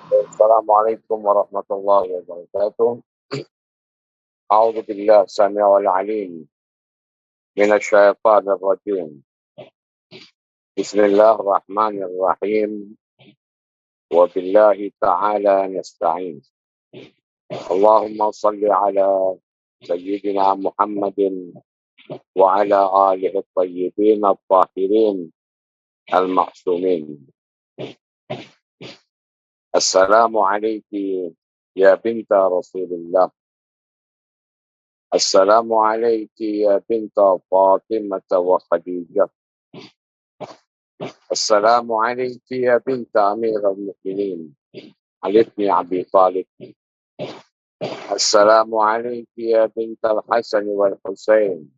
Assalamualaikum warahmatullahi wabarakatuh. A'udzu billahi samii'il 'aliim minasy syaithaanir rajiim. Bismillahirrahmanirrahim. Wa billahi ta'ala nasta'in. Allahumma shalli 'ala sayyidina Muhammadin wa 'ala alihi at-thayyibin at-tahirin al-ma'sumin. Assalamu alayki ya binta Rasulillah. Assalamu alayki ya binta Fatimah wa Khadijah. Assalamu alayki ya binta Amirul Mukminin Ali bin Abi Thalib. Assalamu alayki ya binta Al-Hasan wal Husain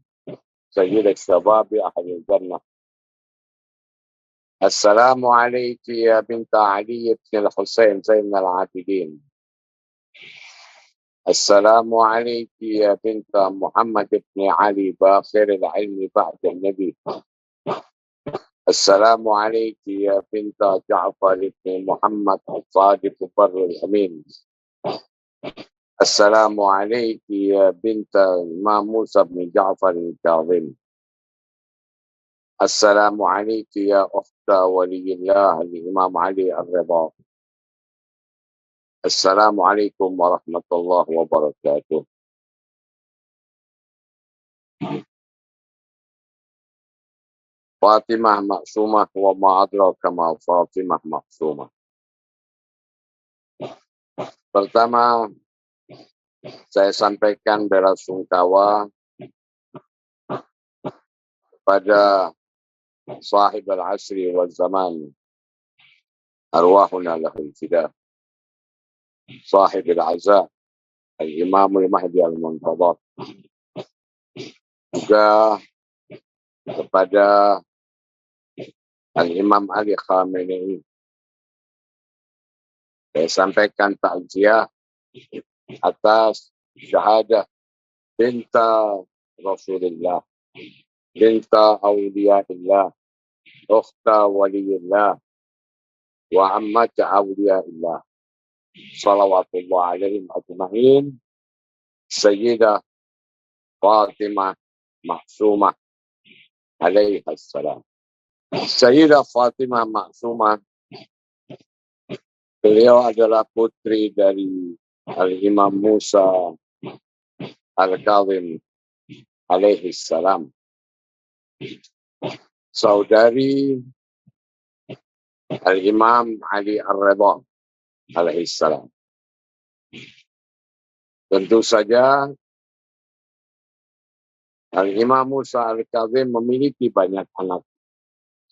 Sayyid al-Shabab ahli al-Jannah. Assalamu alayki ya binta Ali bin Al-Husain Zain al-Abidin. Assalamu alayki ya binta Muhammad bin Ali Baqir al-Ilmi ba'da al-Nabi. السلام عليك يا بنت جعفر بن محمد الصادق بر الأمين. السلام عليك يا بنت الإمام موسى بن جعفر الكاظم. السلام عليك يا أخت ولي الله الإمام علي الرضا. السلام عليكم ورحمة الله وبركاته. Fatimah Maksumah wa ma'adraka ma Fatimah Maksumah. Pertama, saya sampaikan belasungkawa pada sahib al-asri wal zaman, arwahuna lahul fidah, sahib al-azza, al-imam al-mahdi al-muntadhar. Juga kepada Al-Imam Ali Khamenei, saya sampaikan takziah atas syahadah binta Rasulullah, binta awliyaillah, ukhta waliyillah, wa ammata awliyaillah, salawatullah alaihim ajma'in, Sayyidah Fatimah Maksumah alaihi assalam. Sayyidah Fatimah Maksumah, beliau adalah putri dari Al-Imam Musa Al-Kazim alaihi salam, saudari Al-Imam Ali Ar-Ridha alaihi salam. Tentu saja Al-Imam Musa Al-Kazim memiliki banyak anak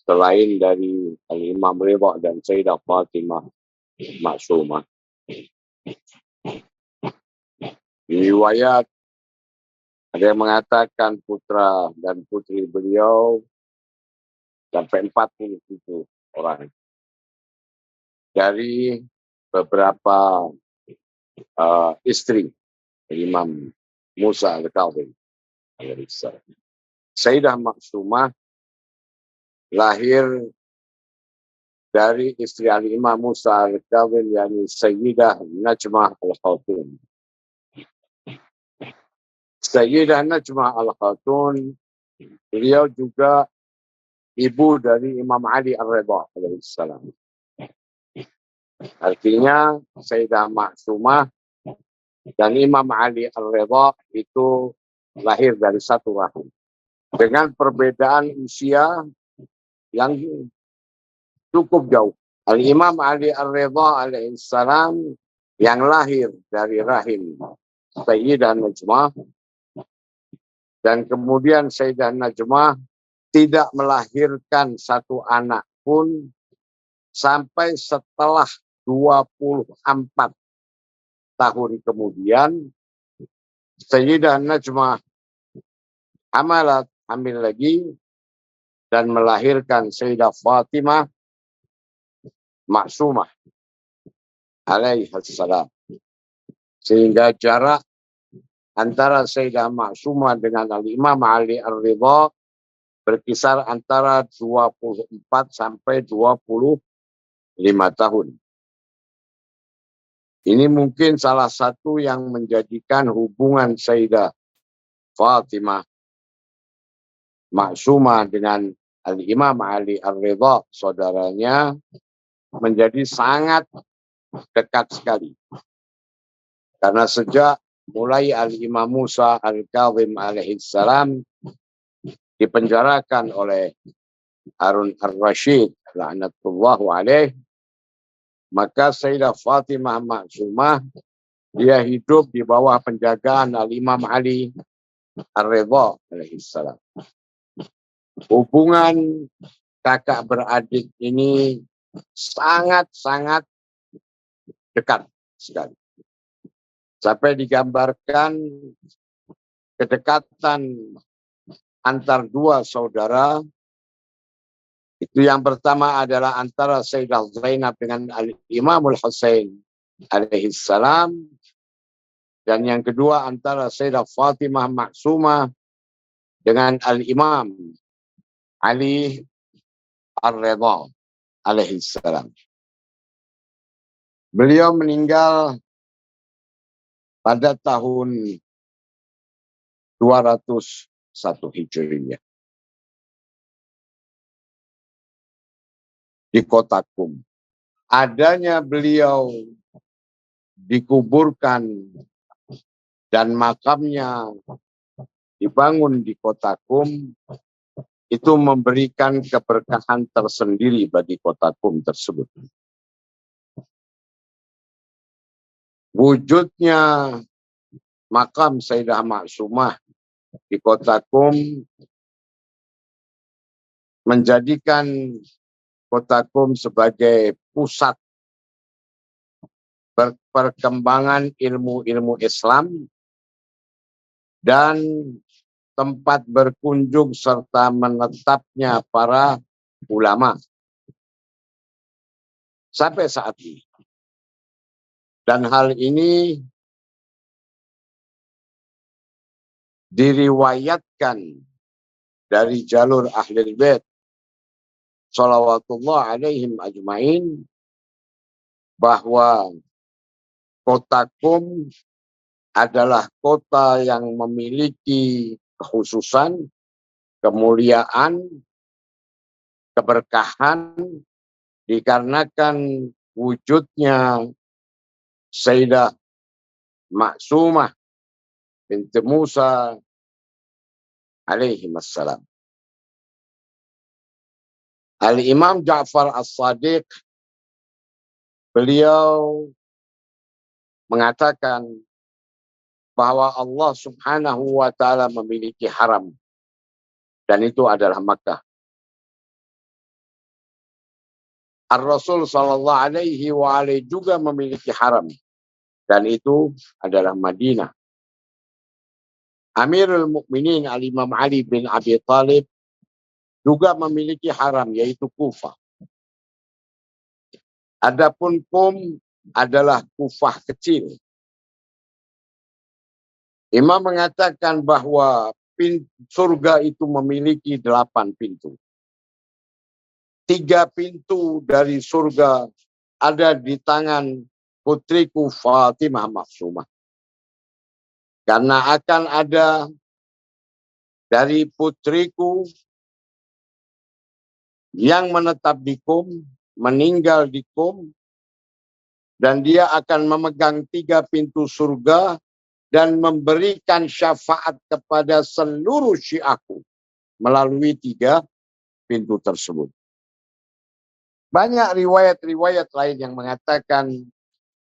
selain dari Al-Imam Ridha dan Sayyidah Fatimah Maksumah. Riwayat ada yang mengatakan putra dan putri beliau sampai 47 orang. Dari beberapa istri Imam Musa Al-Kazim. Sayyidah Maksumah lahir dari istri Al-Imam Musa Al-Kazim, yakni Sayyidah Najmah Al-Khatun. Sayyidah Najmah Al-Khatun, beliau juga ibu dari Imam Ali Ar-Ridha alaihissalam. Artinya Sayyidah Maksumah dan Imam Ali Ar-Ridha itu lahir dari satu rahim. Dengan perbedaan usia yang cukup jauh. Al-Imam Ali Ar-Ridha alaihissalam yang lahir dari rahim Sayyidah Najmah, dan kemudian Sayyidah Najmah tidak melahirkan satu anak pun sampai setelah 24 tahun kemudian Sayyidah Najmah hamil lagi dan melahirkan Sayyidah Fatimah Maksumah alaihi salam. Sehingga jarak antara Sayyidah Maksumah dengan Al-Imam Ali Ar-Ridha berkisar antara 24 sampai 25 tahun. Ini mungkin salah satu yang menjadikan hubungan Sayyidah Fatimah Maksumah dengan Al-Imam Ali Ar-Ridha, saudaranya, menjadi sangat dekat sekali. Karena sejak mulai Al-Imam Musa Al-Kazim alaihissalam dipenjarakan oleh Harun Ar-Rashid laknatullahu alaih, maka Sayyidah Fatimah Maksumah dia hidup di bawah penjagaan Al-Imam Ali Ar-Ridha alaihissalam. Hubungan kakak beradik ini sangat-sangat dekat sekali. Sampai digambarkan kedekatan antar dua saudara. Itu yang pertama adalah antara Sayyidah Zainab dengan Imamul Husain alaihissalam. Dan yang kedua antara Sayyidah Fatimah Maksumah dengan Al-Imam Ali Ar-Ridha alaihissalam. Beliau meninggal pada tahun 201 Hijriah di kota Qum. Adanya beliau dikuburkan dan makamnya dibangun di kota Qum, itu memberikan keberkahan tersendiri bagi kota Qum tersebut. Wujudnya makam Sayyidah Maksumah di kota Qum menjadikan kota Qum sebagai pusat perkembangan ilmu-ilmu Islam dan tempat berkunjung serta menetapnya para ulama sampai saat ini. Dan hal ini diriwayatkan dari jalur Ahlul Bait shalawatullah alaihim ajmain bahwa kota Qum adalah kota yang memiliki kekhususan, kemuliaan, keberkahan dikarenakan wujudnya Sayyidah Maksumah binti Musa alaihi wassalam. Al-Imam Ja'far As-Sadiq beliau mengatakan bahwa Allah Subhanahu wa taala memiliki haram dan itu adalah Makkah. Ar-Rasul sallallahu alaihi wa alihi juga memiliki haram dan itu adalah Madinah. Amirul Mukminin Al-Imam Ali bin Abi Thalib juga memiliki haram yaitu Kufah. Adapun Qum adalah Kufah kecil. Imam mengatakan bahwa surga itu memiliki 8 pintu. 3 pintu dari surga ada di tangan putriku Fatimah Maksumah. Karena akan ada dari putriku yang menetap di Qum, meninggal di Qum, dan dia akan memegang 3 pintu surga dan memberikan syafaat kepada seluruh syiahku melalui 3 pintu tersebut. Banyak riwayat-riwayat lain yang mengatakan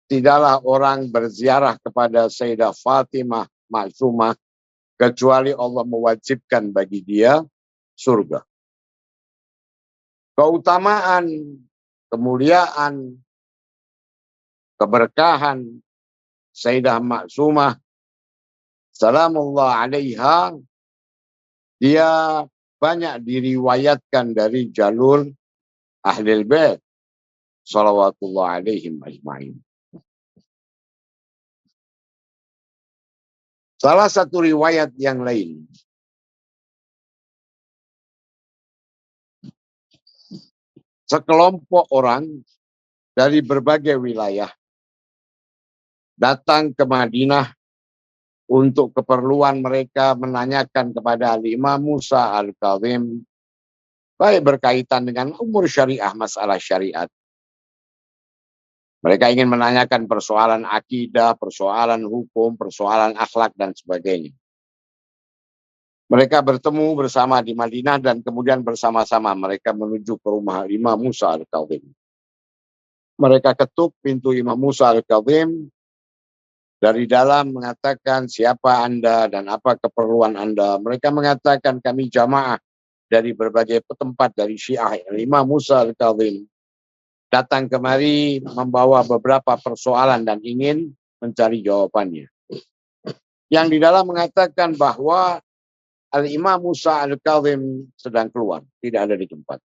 tidaklah orang berziarah kepada Sayyidah Fatimah Maksumah kecuali Allah mewajibkan bagi dia surga. Keutamaan, kemuliaan, keberkahan Sayyidah Maksumah salamullah alaiha, dia banyak diriwayatkan dari jalur Ahlul Bait shalawatullah alaihim ajmain. Salah satu riwayat yang lain, sekelompok orang dari berbagai wilayah datang ke Madinah untuk keperluan mereka menanyakan kepada Al-Imam Musa Al-Kazim, baik berkaitan dengan umur syariah, masalah syariat. Mereka ingin menanyakan persoalan akidah, persoalan hukum, persoalan akhlak, dan sebagainya. Mereka bertemu bersama di Madinah dan kemudian bersama-sama mereka menuju ke rumah Imam Musa Al-Kazim. Mereka ketuk pintu Imam Musa Al-Kazim. Dari dalam mengatakan siapa Anda dan apa keperluan Anda. Mereka mengatakan kami jamaah dari berbagai tempat dari Syiah Imam Musa Al-Kazim. Datang kemari membawa beberapa persoalan dan ingin mencari jawabannya. Yang di dalam mengatakan bahwa Al-Imam Musa Al-Kazim sedang keluar, tidak ada di tempat.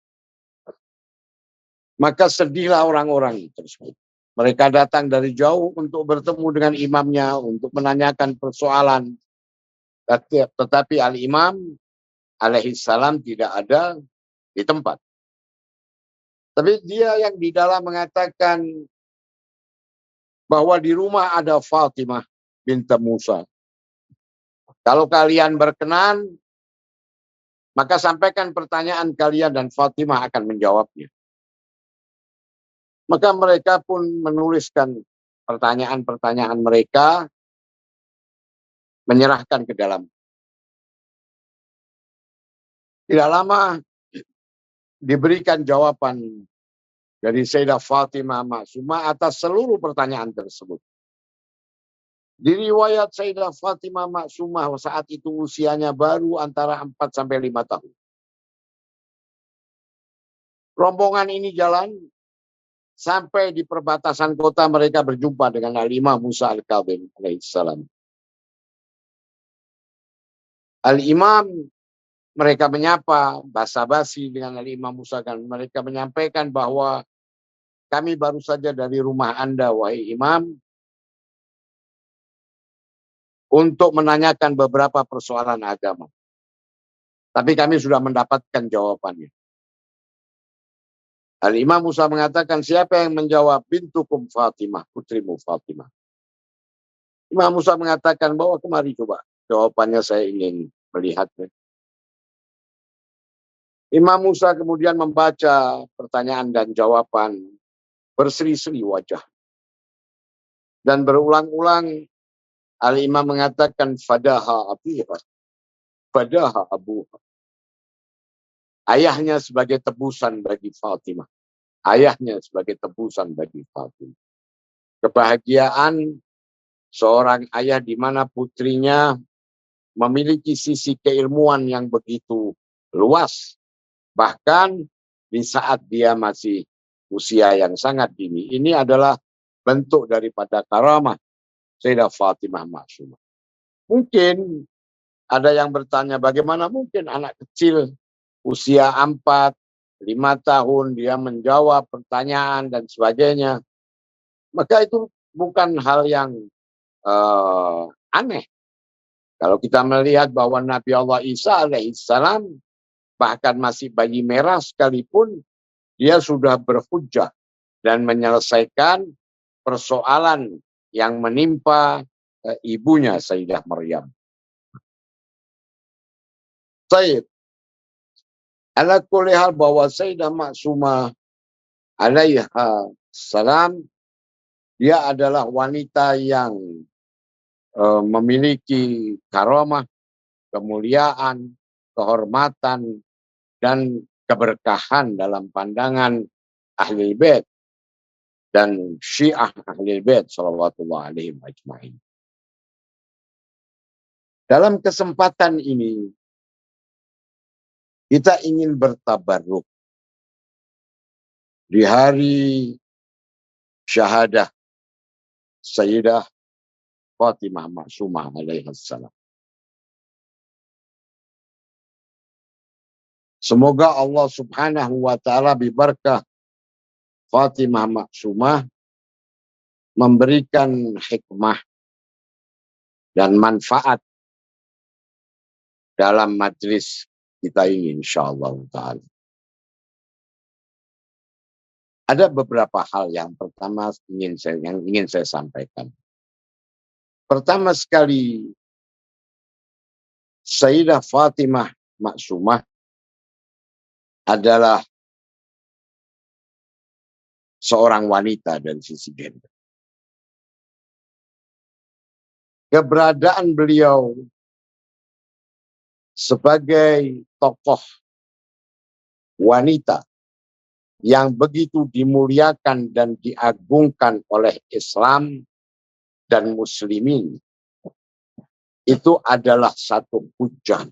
Maka sedihlah orang-orang tersebut. Mereka datang dari jauh untuk bertemu dengan imamnya, untuk menanyakan persoalan. Tetapi Al-Imam alaihi salam tidak ada di tempat. Tapi dia yang di dalam mengatakan bahwa di rumah ada Fatimah binti Musa. Kalau kalian berkenan, maka sampaikan pertanyaan kalian dan Fatimah akan menjawabnya. Maka mereka pun menuliskan pertanyaan-pertanyaan mereka, menyerahkan ke dalam. Tidak lama diberikan jawaban dari Sayyidah Fatimah Maksumah atas seluruh pertanyaan tersebut. Di riwayat Sayyidah Fatimah Maksumah saat itu usianya baru antara 4 sampai 5 tahun. Rombongan ini jalan sampai di perbatasan kota mereka berjumpa dengan Al-Imam Musa Al-Kazim alaihissalam. Al-Imam mereka menyapa basa-basi dengan Al-Imam Musa dan mereka menyampaikan bahwa kami baru saja dari rumah Anda wahai Imam untuk menanyakan beberapa persoalan agama. Tapi kami sudah mendapatkan jawabannya. Al-Imam Musa mengatakan, siapa yang menjawab? Bintukum Fatimah, putrimu Fatimah. Imam Musa mengatakan, bahwa kemari coba. Jawabannya saya ingin melihatnya. Imam Musa kemudian membaca pertanyaan dan jawaban berseri-seri wajah. Dan berulang-ulang Al-Imam mengatakan, Fadaha abiha, Fadaha abuha. Ayahnya sebagai tebusan bagi Fatimah. Ayahnya sebagai tebusan bagi Fatimah. Kebahagiaan seorang ayah di mana putrinya memiliki sisi keilmuan yang begitu luas. Bahkan di saat dia masih usia yang sangat dini. Ini adalah bentuk daripada karamah Sayyidah Fatimah Maksumah. Mungkin ada yang bertanya bagaimana mungkin anak kecil usia 4, 5 tahun dia menjawab pertanyaan dan sebagainya. Maka itu bukan hal yang aneh. Kalau kita melihat bahwa Nabi Allah Isa alaihissalam bahkan masih bayi merah sekalipun dia sudah berhujjah dan menyelesaikan persoalan yang menimpa ibunya Sayyidah Maryam. Baik. Ala kulli hal bahwa Sayyidah Maksumah alaiha salam dia adalah wanita yang memiliki karamah, kemuliaan, kehormatan, dan keberkahan dalam pandangan Ahlul Bait dan Syiah Ahlul Bait sallallahu alaihi ajma'in. Dalam kesempatan ini kita ingin bertabarruk di hari syahadah Sayyidah Fatimah Maksumah alaihissalam. Semoga Allah subhanahu wa ta'ala bibarakah Fatimah Maksumah memberikan hikmah dan manfaat dalam majlis kita ini insyaallah ta'ala. Ada beberapa hal yang pertama yang ingin saya sampaikan. Pertama sekali, Sayyidah Fatimah Maksumah adalah seorang wanita dari sisi gender. Keberadaan beliau sebagai tokoh wanita yang begitu dimuliakan dan diagungkan oleh Islam dan Muslimin, itu adalah satu hujah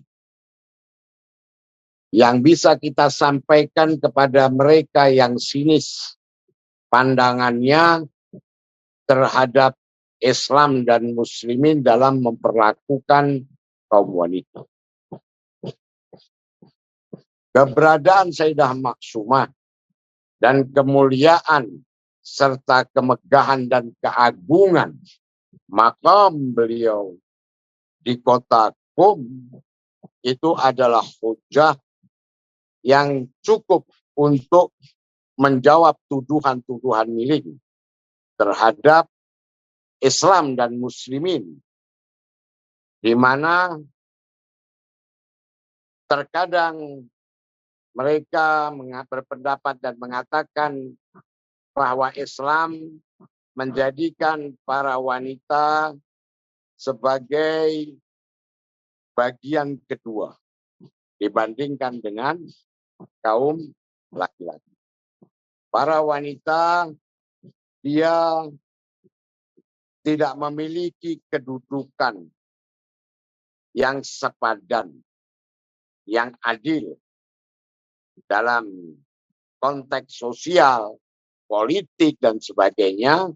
yang bisa kita sampaikan kepada mereka yang sinis pandangannya terhadap Islam dan Muslimin dalam memperlakukan kaum wanita. Keberadaan Sayyidah Maksumah dan kemuliaan serta kemegahan dan keagungan makam beliau di kota Qum itu adalah hujah yang cukup untuk menjawab tuduhan-tuduhan miring terhadap Islam dan Muslimin, di mana terkadang mereka berpendapat dan mengatakan bahwa Islam menjadikan para wanita sebagai bagian kedua dibandingkan dengan kaum laki-laki. Para wanita dia tidak memiliki kedudukan yang sepadan, yang adil dalam konteks sosial, politik, dan sebagainya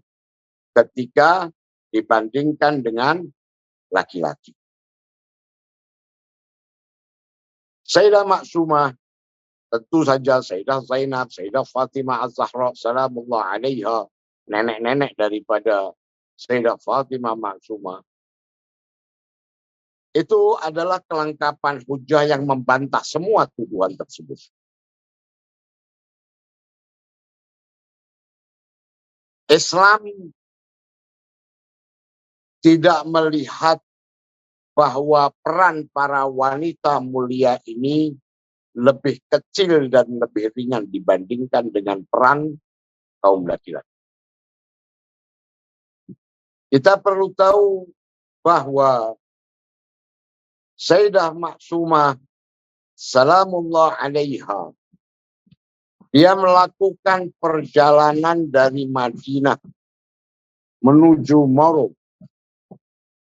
ketika dibandingkan dengan laki-laki. Sayyidah Maksumah, tentu saja Sayyidah Zainab, Sayyidah Fatimah Az-Zahra, salamullah alaiha, nenek-nenek daripada Sayyidah Fatimah Maksumah, itu adalah kelengkapan hujah yang membantah semua tuduhan tersebut. Islam tidak melihat bahwa peran para wanita mulia ini lebih kecil dan lebih ringan dibandingkan dengan peran kaum laki-laki. Kita perlu tahu bahwa Sayyidah Maksumah salamullah alaiha, dia melakukan perjalanan dari Madinah menuju Marok,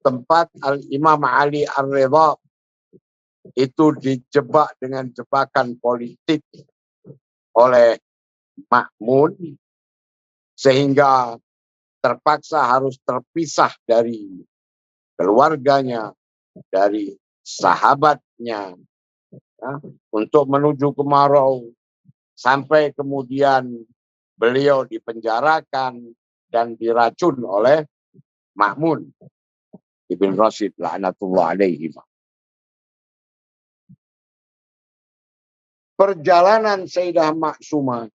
tempat Al-Imam Ali Ar-Ridha itu dijebak dengan jebakan politik oleh Ma'mun, sehingga terpaksa harus terpisah dari keluarganya, dari sahabatnya, ya, untuk menuju ke Marau, sampai kemudian beliau dipenjarakan dan diracun oleh Ma'mun Ibn Rashid la'natullah alaihi. Perjalanan Sayyidah Maksumah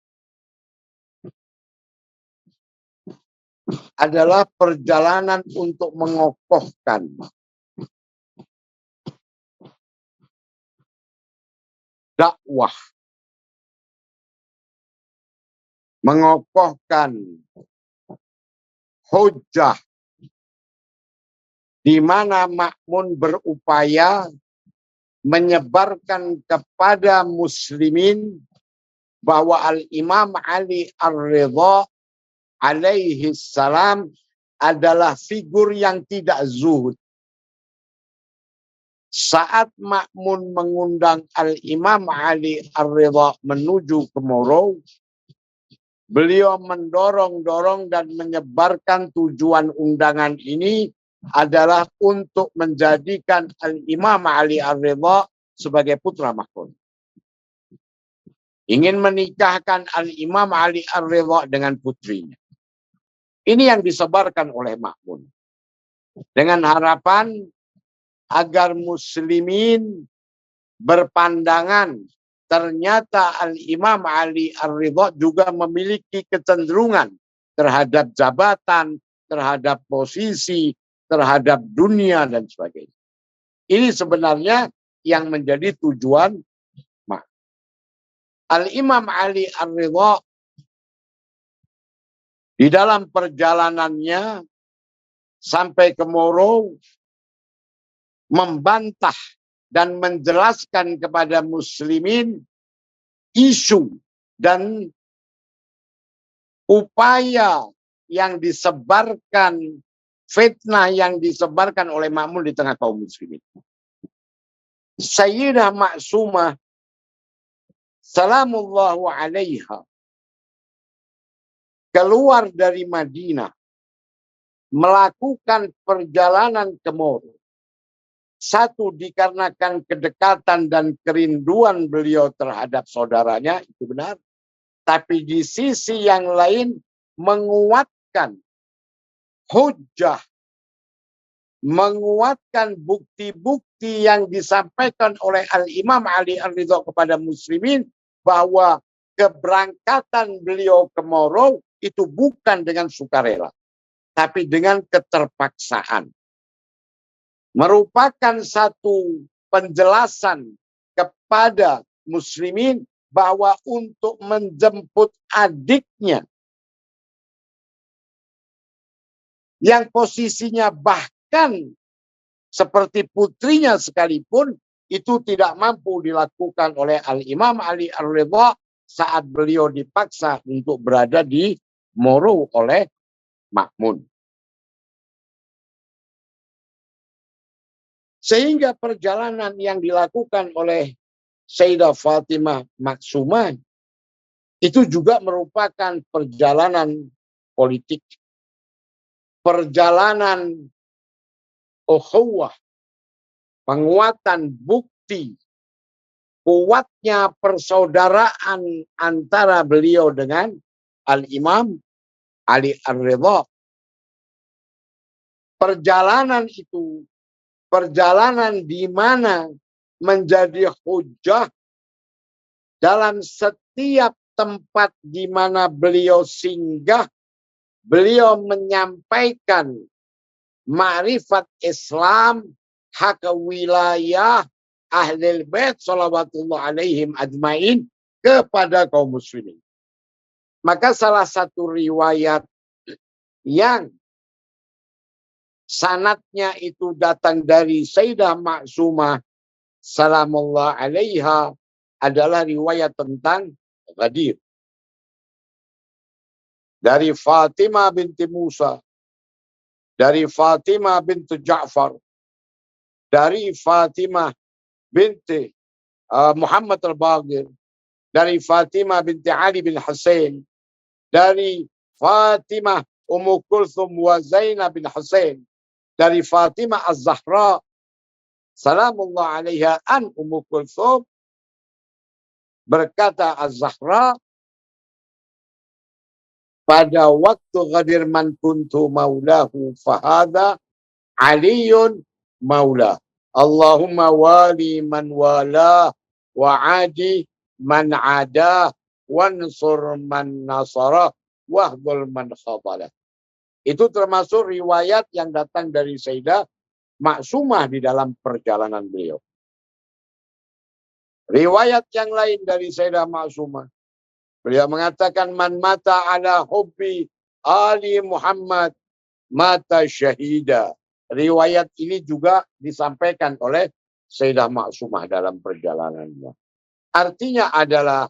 adalah perjalanan untuk mengokohkan dakwah, mengokohkan hujah, di mana Ma'mun berupaya menyebarkan kepada muslimin bahwa Al-Imam Ali Ar-Ridha alaihi salam adalah figur yang tidak zuhud. Saat Ma'mun mengundang Al-Imam Ali Ar-Ridha menuju ke Marau, beliau mendorong-dorong dan menyebarkan tujuan undangan ini adalah untuk menjadikan Al-Imam Ali Ar-Ridha sebagai putra mahkota. Ingin menikahkan Al-Imam Ali Ar-Ridha dengan putrinya. Ini yang disebarkan oleh Ma'mun, dengan harapan agar muslimin berpandangan ternyata Al-Imam Ali Ar-Ridha juga memiliki kecenderungan terhadap jabatan, terhadap posisi, terhadap dunia dan sebagainya. Ini sebenarnya yang menjadi tujuan Al-Imam Ali Ar-Ridha di dalam perjalanannya sampai ke Moro membantah dan menjelaskan kepada muslimin isu dan upaya yang disebarkan, fitnah yang disebarkan oleh Ma'mun di tengah kaum muslimin. Sayyidah Ma'sumah salamullahu alaiha keluar dari Madinah melakukan perjalanan ke Moro. Satu, dikarenakan kedekatan dan kerinduan beliau terhadap saudaranya, itu benar. Tapi di sisi yang lain menguatkan hujjah, menguatkan bukti-bukti yang disampaikan oleh Al-Imam Ali Ar-Ridha kepada muslimin bahwa keberangkatan beliau ke Moro itu bukan dengan sukarela, tapi dengan keterpaksaan. Merupakan satu penjelasan kepada muslimin bahwa untuk menjemput adiknya yang posisinya bahkan seperti putrinya sekalipun itu tidak mampu dilakukan oleh Al-Imam Ali Ar-Ridha saat beliau dipaksa untuk berada di Moro oleh Ma'mun. Sehingga perjalanan yang dilakukan oleh Sayyidah Fatimah Ma'sumah itu juga merupakan perjalanan politik, perjalanan ukhuwah, penguatan bukti kuatnya persaudaraan antara beliau dengan Al-Imam Ali Ar-Ridha. Perjalanan itu perjalanan di mana menjadi hujjah dalam setiap tempat di mana beliau singgah, beliau menyampaikan ma'rifat Islam, hak wilayah Ahlul Bait shalawatullah alaihim ajmain kepada kaum muslimin. Maka salah satu riwayat yang sanadnya itu datang dari Sayyidah Ma'sumah salamullah alaiha adalah riwayat tentang Ghadir. Dari Fatimah binti Musa, dari Fatimah binti Ja'far, dari Fatimah binti Muhammad al-Baqir, dari Fatimah binti Ali bin Husain, dari Fatimah Ummu Kulthum wa Zainab bin Husain, dari Fatimah Az-Zahra salamullah alaiha an Ummu Kulthum, berkata Az-Zahra, pada waktu Ghadir man kuntu maulahu fahada aliyun maula. Allahumma wali man wala wa adi man ada wansur man nasara wahdul man khadala. Itu termasuk riwayat yang datang dari Sayyidah Ma'sumah di dalam perjalanan beliau. Riwayat yang lain dari Sayyidah Ma'sumah, beliau mengatakan man mata ala hubbi Ali Muhammad mata syahida. Riwayat ini juga disampaikan oleh Sayyidah Ma'sumah dalam perjalanannya. Artinya adalah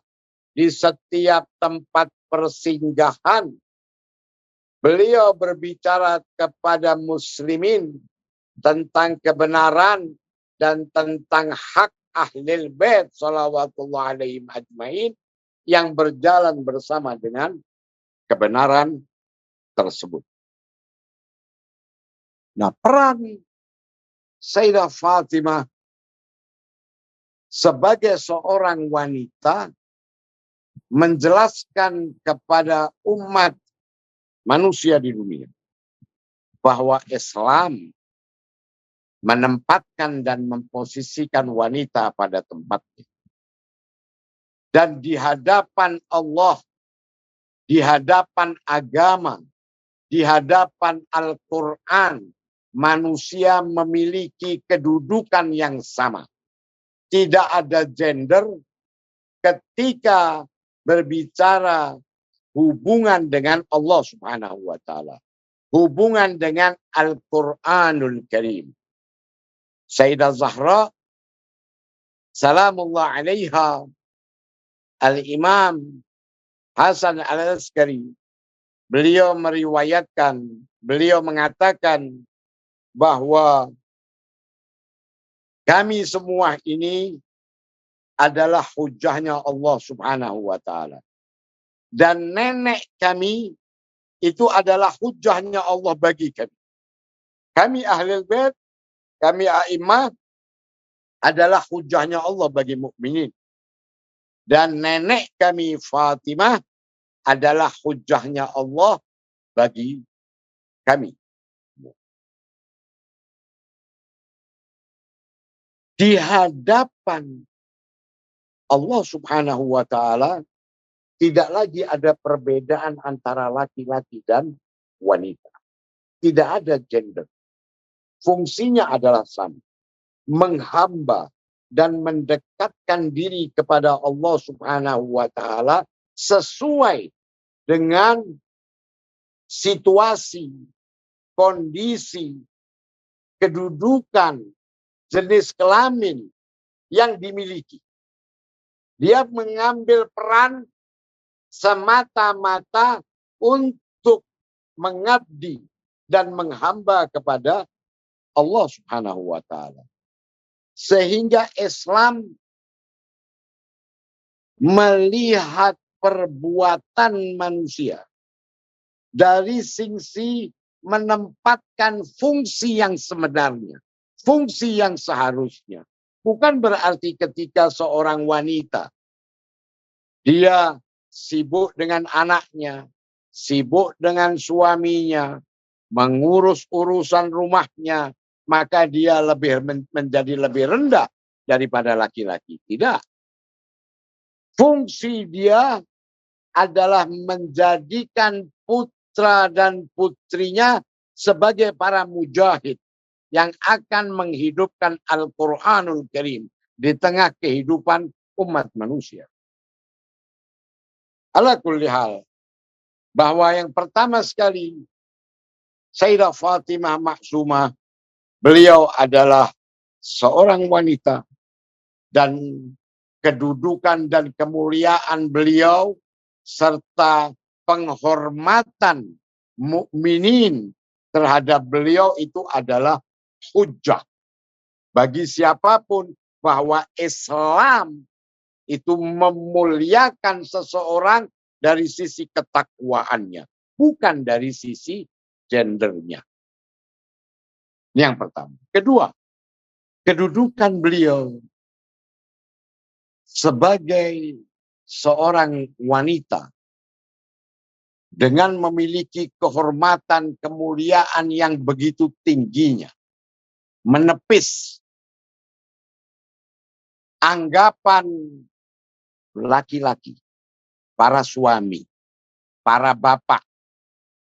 di setiap tempat persinggahan beliau berbicara kepada muslimin tentang kebenaran dan tentang hak Ahlul Bait shalawatullah alaihim ajmain yang berjalan bersama dengan kebenaran tersebut. Nah, peran Sayyidah Fatimah sebagai seorang wanita menjelaskan kepada umat manusia di dunia bahwa Islam menempatkan dan memposisikan wanita pada tempatnya. Dan di hadapan Allah, di hadapan agama, di hadapan Al-Quran, manusia memiliki kedudukan yang sama. Tidak ada gender ketika berbicara hubungan dengan Allah Subhanahu wa taala. Hubungan dengan Al-Qur'anul Karim. Sayyidah Zahra salamullah alaiha, Al-Imam Hasan Al-Askari, beliau meriwayatkan, beliau mengatakan bahwa kami semua ini adalah hujahnya Allah Subhanahu wa taala. Dan nenek kami itu adalah hujahnya Allah bagi kami. Kami Ahlul Bait, kami a'immah adalah hujahnya Allah bagi mukminin. Dan nenek kami Fatimah adalah hujahnya Allah bagi kami. Di hadapan Allah Subhanahu wa taala tidak lagi ada perbedaan antara laki-laki dan wanita. Tidak ada gender. Fungsinya adalah sama. Menghamba dan mendekatkan diri kepada Allah Subhanahu wa taala sesuai dengan situasi, kondisi, kedudukan, jenis kelamin yang dimiliki. Dia mengambil peran semata-mata untuk mengabdi dan menghamba kepada Allah Subhanahu wa taala. Sehingga Islam melihat perbuatan manusia dari sisi menempatkan fungsi yang sebenarnya, fungsi yang seharusnya. Bukan berarti ketika seorang wanita dia sibuk dengan anaknya, sibuk dengan suaminya, mengurus urusan rumahnya, maka dia menjadi lebih rendah daripada laki-laki. Tidak. Fungsi dia adalah menjadikan putra dan putrinya sebagai para mujahid yang akan menghidupkan Al-Quranul Karim di tengah kehidupan umat manusia. Ala kulli hal, bahwa yang pertama sekali Sayyidah Fatimah Maksumah, beliau adalah seorang wanita dan kedudukan dan kemuliaan beliau serta penghormatan mukminin terhadap beliau itu adalah hujjah bagi siapapun bahwa Islam itu memuliakan seseorang dari sisi ketakwaannya, bukan dari sisi gendernya. Ini yang pertama. Kedua, kedudukan beliau sebagai seorang wanita dengan memiliki kehormatan, kemuliaan yang begitu tingginya, menepis anggapan laki-laki, para suami, para bapak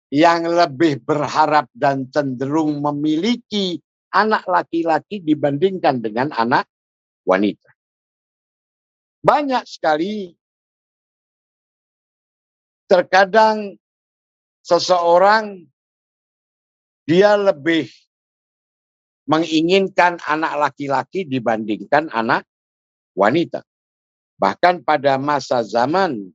yang lebih berharap dan cenderung memiliki anak laki-laki dibandingkan dengan anak wanita. Banyak sekali terkadang seseorang dia lebih menginginkan anak laki-laki dibandingkan anak wanita. Bahkan pada masa zaman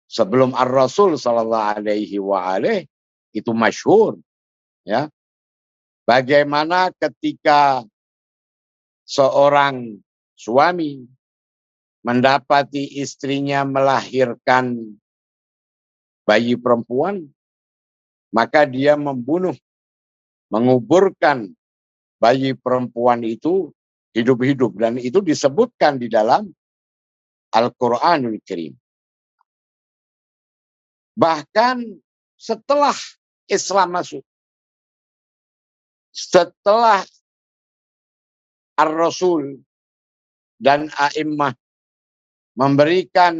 sebelum Ar-Rasul sallallahu alaihi wa alihi itu masyhur, ya. Bagaimana ketika seorang suami mendapati istrinya melahirkan bayi perempuan, maka dia membunuh, menguburkan bayi perempuan itu hidup-hidup. Dan itu disebutkan di dalam Al-Quranul Karim. Bahkan setelah Islam masuk, setelah Ar-Rasul dan A'immah memberikan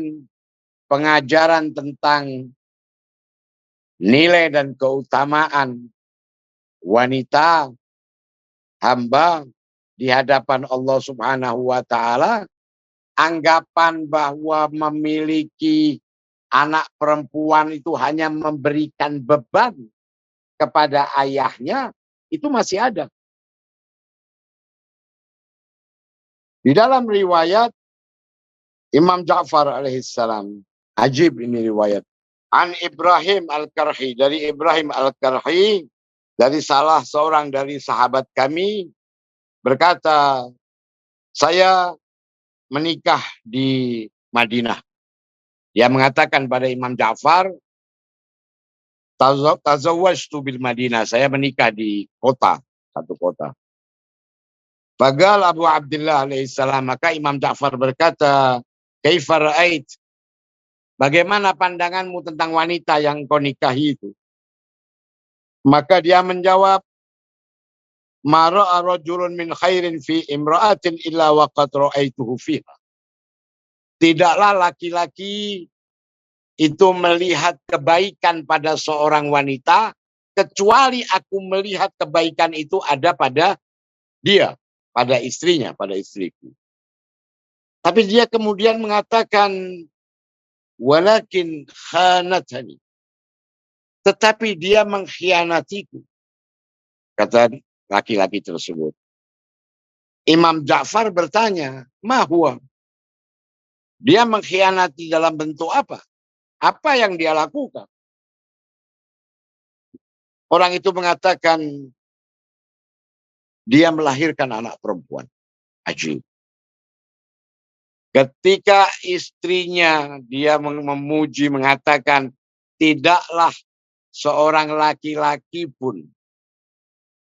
pengajaran tentang nilai dan keutamaan wanita hamba di hadapan Allah Subhanahu wa taala, anggapan bahwa memiliki anak perempuan itu hanya memberikan beban kepada ayahnya, itu masih ada. Di dalam riwayat Imam Ja'far alaihissalam, ajib ini riwayat. An Ibrahim Al-Karhi, dari Ibrahim Al-Karhi, dari salah seorang dari sahabat kami, berkata, saya menikah di Madinah. Dia mengatakan pada Imam Ja'far, tazawwajtu bil Madinah, saya menikah di kota, satu kota. Bagal Abu Abdullah alaihissalam, maka Imam Ja'far berkata, kaifa ra'ait? Bagaimana pandanganmu tentang wanita yang kau nikahi itu? Maka dia menjawab, ma ra'a rajulun min khairin fi imra'atin illa waqad ra'aituhu fiha. Tidaklah laki-laki itu melihat kebaikan pada seorang wanita, kecuali aku melihat kebaikan itu ada pada dia, pada istrinya, pada istriku. Tapi dia kemudian mengatakan, walakin khanatani. Tetapi dia mengkhianatiku, kata laki-laki tersebut. Imam Ja'far bertanya, ma huwa? Dia mengkhianati dalam bentuk apa? Apa yang dia lakukan? Orang itu mengatakan, dia melahirkan anak perempuan. Ajib. Ketika istrinya dia memuji, mengatakan, tidaklah seorang laki-laki pun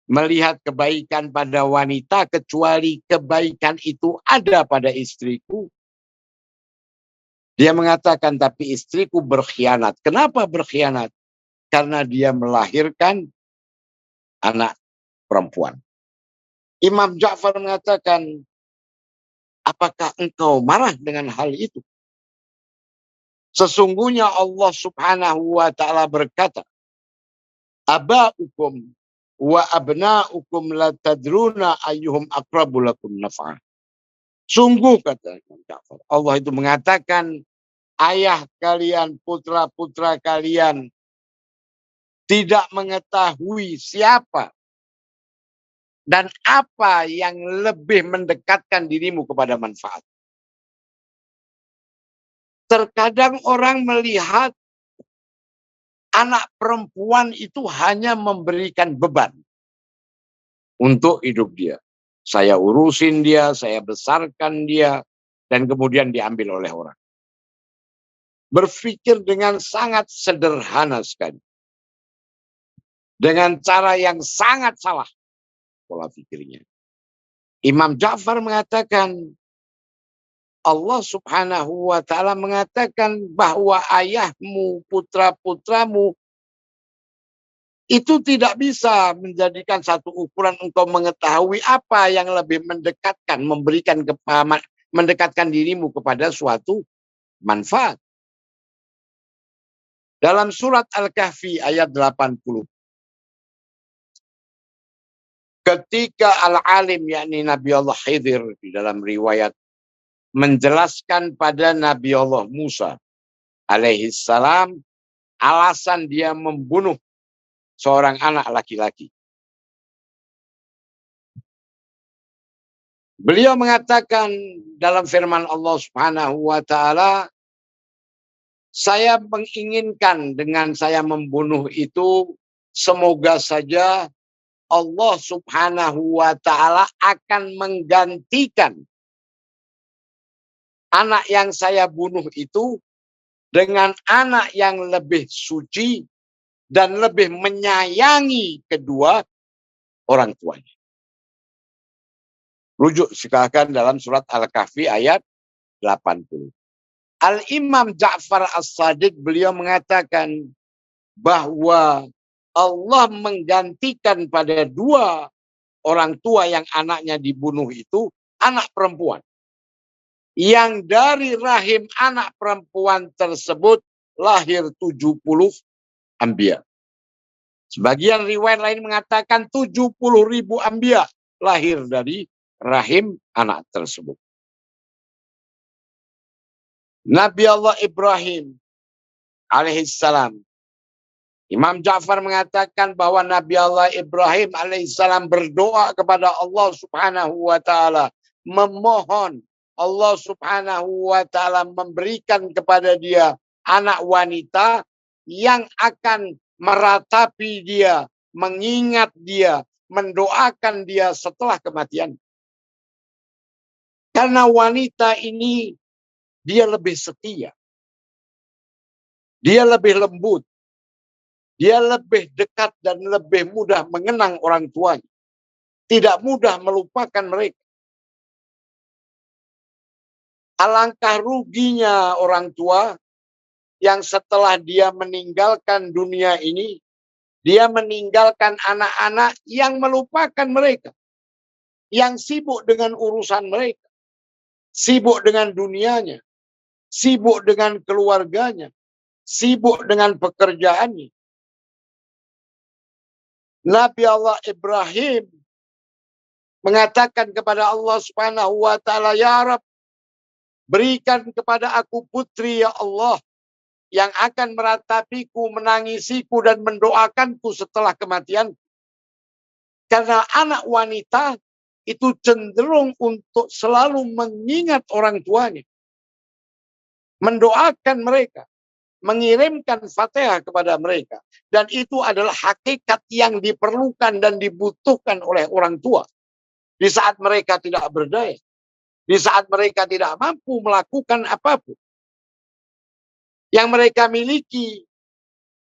melihat kebaikan pada wanita kecuali kebaikan itu ada pada istriku. Dia mengatakan, tapi istriku berkhianat. Kenapa berkhianat? Karena dia melahirkan anak perempuan. Imam Ja'far mengatakan, apakah engkau marah dengan hal itu? Sesungguhnya Allah Subhanahu wa ta'ala berkata, aba'ukum wa abna'ukum la tadruna ayyuhum aqrabu lakum naf'a. Sungguh, kata Imam Ja'far, Allah itu mengatakan, ayah kalian, putra-putra kalian tidak mengetahui siapa dan apa yang lebih mendekatkan dirimu kepada manfaat. Terkadang orang melihat anak perempuan itu hanya memberikan beban untuk hidup dia. Saya urusin dia, saya besarkan dia, dan kemudian diambil oleh orang. Berpikir dengan sangat sederhana sekali. Dengan cara yang sangat salah pola pikirnya. Imam Ja'far mengatakan, Allah Subhanahu wa ta'ala mengatakan bahwa ayahmu, putra-putramu itu tidak bisa menjadikan satu ukuran engkau mengetahui apa yang lebih mendekatkan, mendekatkan dirimu kepada suatu manfaat. Dalam surat Al-Kahfi ayat 80. Ketika Al-Alim, yakni Nabi Allah Khidir, di dalam riwayat menjelaskan pada Nabi Allah Musa alaihi salam alasan dia membunuh seorang anak laki-laki. Beliau mengatakan dalam firman Allah Subhanahu wa ta'ala, saya menginginkan dengan saya membunuh itu, semoga saja Allah Subhanahu wa ta'ala akan menggantikan anak yang saya bunuh itu dengan anak yang lebih suci dan lebih menyayangi kedua orang tuanya. Rujuk silakan dalam surat Al-Kahfi ayat 80. Al-Imam Ja'far As-Sadiq, beliau mengatakan bahwa Allah menggantikan pada dua orang tua yang anaknya dibunuh itu anak perempuan. Yang dari rahim anak perempuan tersebut lahir 70 anbiya. Sebagian riwayat lain mengatakan 70.000 anbiya lahir dari rahim anak tersebut. Nabi Allah Ibrahim alaihissalam. Imam Ja'far mengatakan bahwa Nabi Allah Ibrahim alaihissalam berdoa kepada Allah subhanahu wa ta'ala. Memohon Allah subhanahu wa ta'ala memberikan kepada dia anak wanita yang akan meratapi dia, mengingat dia, mendoakan dia setelah kematian. Karena wanita ini dia lebih setia. Dia lebih lembut. Dia lebih dekat dan lebih mudah mengenang orang tuanya. Tidak mudah melupakan mereka. Alangkah ruginya orang tua yang setelah dia meninggalkan dunia ini, dia meninggalkan anak-anak yang melupakan mereka. Yang sibuk dengan urusan mereka. Sibuk dengan dunianya. Sibuk dengan keluarganya. Sibuk dengan pekerjaannya. Nabi Allah Ibrahim mengatakan kepada Allah subhanahu wa ta'ala, ya Rabb, berikan kepada aku putri ya Allah, yang akan meratapiku, menangisiku, dan mendoakanku setelah kematian. Karena anak wanita itu cenderung untuk selalu mengingat orang tuanya. Mendoakan mereka. Mengirimkan Fatihah kepada mereka. Dan itu adalah hakikat yang diperlukan dan dibutuhkan oleh orang tua. Di saat mereka tidak berdaya. Di saat mereka tidak mampu melakukan apapun. Yang mereka miliki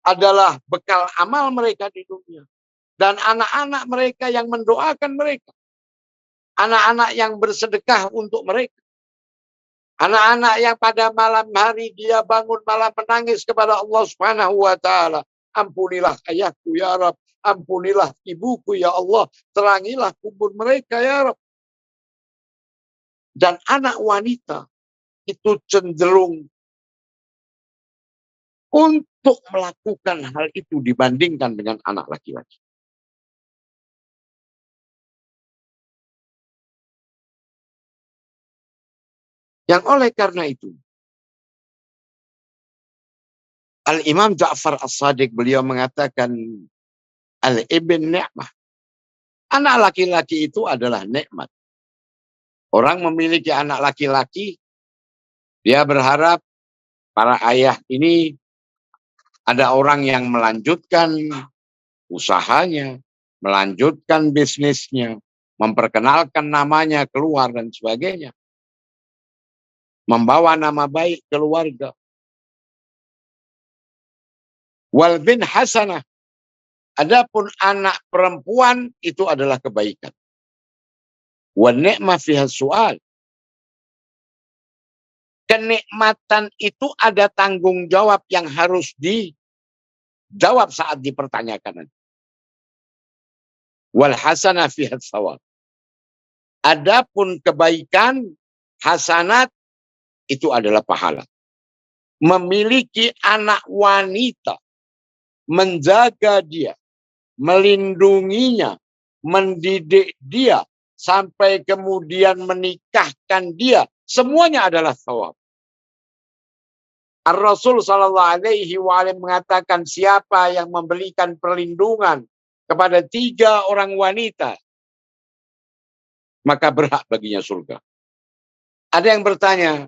adalah bekal amal mereka di dunia. Dan anak-anak mereka yang mendoakan mereka. Anak-anak yang bersedekah untuk mereka. Anak-anak yang pada malam hari dia bangun malam menangis kepada Allah subhanahu wa ta'ala. Ampunilah ayahku ya Rabb. Ampunilah ibuku ya Allah. Terangilah kubur mereka ya Rabb. Dan anak wanita itu cenderung untuk melakukan hal itu dibandingkan dengan anak laki-laki. Yang oleh karena itu, Al-Imam Ja'far As-Sadiq beliau mengatakan, Al-Ibn ni'mah. Anak laki-laki itu adalah nikmat. Orang memiliki anak laki-laki, dia berharap para ayah ini ada orang yang melanjutkan usahanya, melanjutkan bisnisnya, memperkenalkan namanya keluar dan sebagainya. Membawa nama baik keluarga. Wal bin hasanah. Adapun anak perempuan itu adalah kebaikan. Wa ni'mah fiha su'al. Kenikmatan itu ada tanggung jawab yang harus dijawab saat dipertanyakan. Wal hasanah fiha sawab. Adapun kebaikan, hasanat, itu adalah pahala. Memiliki anak wanita, menjaga dia, melindunginya, mendidik dia, sampai kemudian menikahkan dia, semuanya adalah thawab. Ar-Rasul SAW mengatakan siapa yang memberikan perlindungan kepada 3 orang wanita, maka berhak baginya surga. Ada yang bertanya,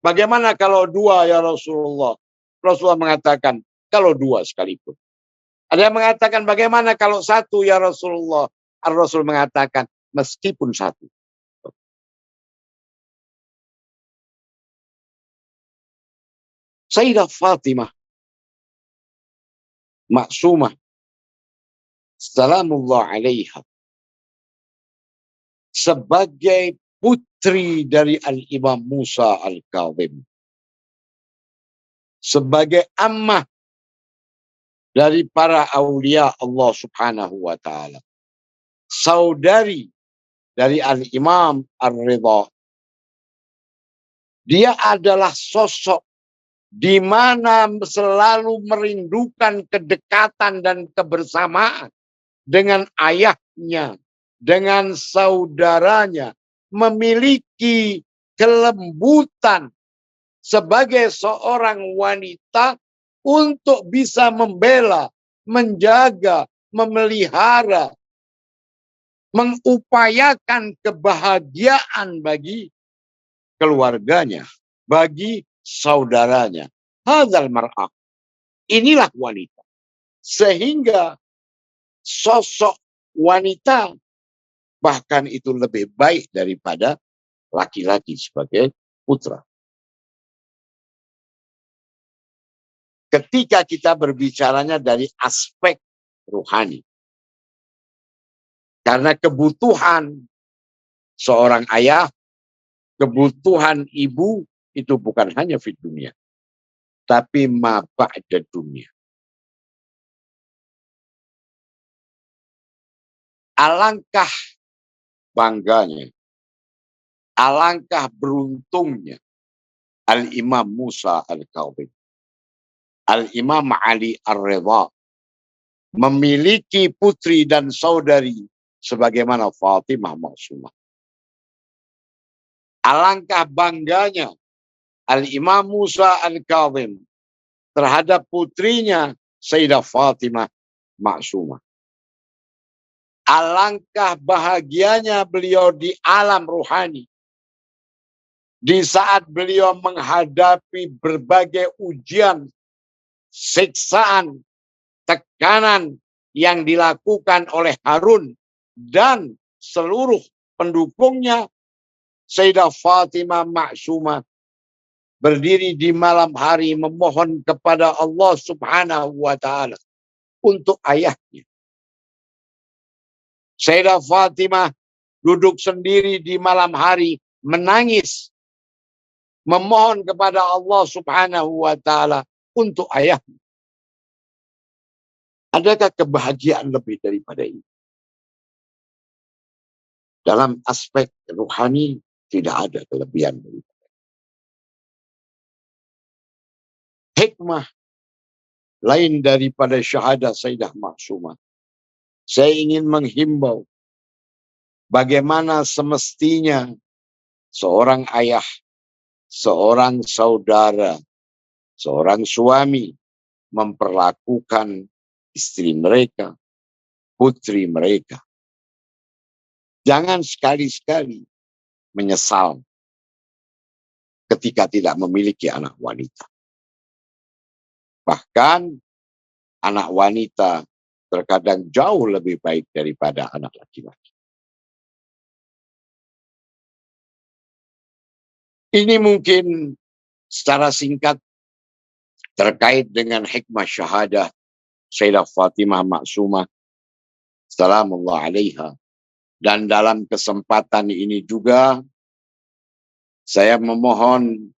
bagaimana kalau 2 ya Rasulullah? Rasulullah mengatakan, kalau 2 sekalipun. Ada yang mengatakan, bagaimana kalau 1 ya Rasulullah? Ar-Rasul mengatakan, meskipun 1. Sayyidah Fatimah Maksumah salamullah alaiha sebagai putri dari Al-Imam Musa Al-Kazim, sebagai ammah dari para aulia Allah subhanahu wa ta'ala, saudari dari Al-Imam Ar-Ridha. Dia adalah sosok di mana selalu merindukan kedekatan dan kebersamaan dengan ayahnya, dengan saudaranya, memiliki kelembutan sebagai seorang wanita untuk bisa membela, menjaga, memelihara, mengupayakan kebahagiaan bagi keluarganya, bagi saudaranya. Hadzal mar'ah. Inilah wanita. Sehingga sosok wanita bahkan itu lebih baik daripada laki-laki sebagai putra. Ketika kita berbicaranya dari aspek rohani. Karena kebutuhan seorang ayah, kebutuhan ibu itu bukan hanya di dunia, tapi ma ba'da dunia. Alangkah bangganya, alangkah beruntungnya Al-Imam Musa Al-Kawim, Al-Imam Ali Ar-Ridha memiliki putri dan saudari sebagaimana Fatimah Maksumah. Alangkah bangganya Al-Imam Musa Al-Kawim terhadap putrinya Sayyidah Fatimah Maksumah. Alangkah bahagianya beliau di alam rohani. Di saat beliau menghadapi berbagai ujian, siksaan, tekanan yang dilakukan oleh Harun dan seluruh pendukungnya, Sayyidah Fatimah Maksumah berdiri di malam hari memohon kepada Allah Subhanahu wa Ta'ala untuk ayahnya. Sayyidah Fatimah duduk sendiri di malam hari menangis, memohon kepada Allah Subhanahu wa Ta'ala untuk ayahnya. Adakah kebahagiaan lebih daripada ini? Dalam aspek rohani tidak ada kelebihan daripada ini. Hikmah lain daripada syahadah Sayyidah Maksumah. Saya ingin menghimbau bagaimana semestinya seorang ayah, seorang saudara, seorang suami memperlakukan istri mereka, putri mereka. Jangan sekali-sekali menyesal ketika tidak memiliki anak wanita. Bahkan anak wanita terkadang jauh lebih baik daripada anak laki-laki. Ini mungkin secara singkat terkait dengan hikmah syahadah Sayyidah Fatimah Maksumah salamullah alaiha. Dan dalam kesempatan ini juga saya memohon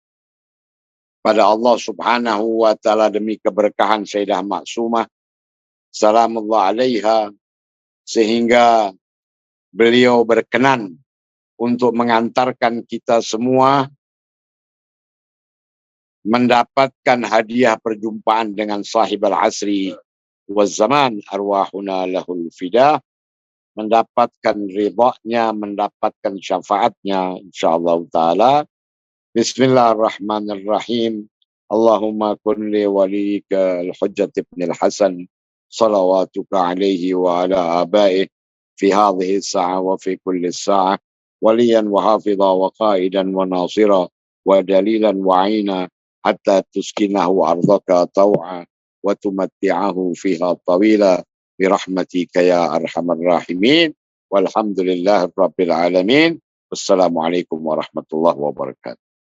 pada Allah Subhanahu wa Ta'ala demi keberkahan Sayyidah Maksumah salamullah alaiha, sehingga beliau berkenan untuk mengantarkan kita semua mendapatkan hadiah perjumpaan dengan sahib al-asri wa zaman arwahuna lahul fidah, mendapatkan ridhanya, mendapatkan syafaatnya insyaallah taala. Bismillahirrahmanirrahim. Allahumma kun li walika al-hujjat ibn al-Hasan salawatuka alaihi wa ala abaih fi hadhihi as-sa'a wa fi kulli as-sa'a waliyan wa hafidha wa qaidan wa nasira wa dalilan wa 'aina hatta tuskinahu ardaka taw'a wa tumatti'ahu fiha tawila birahmatika ya arhamar rahimin walhamdulillahi rabbil alamin. Wassalamualaikum warahmatullahi wabarakatuh.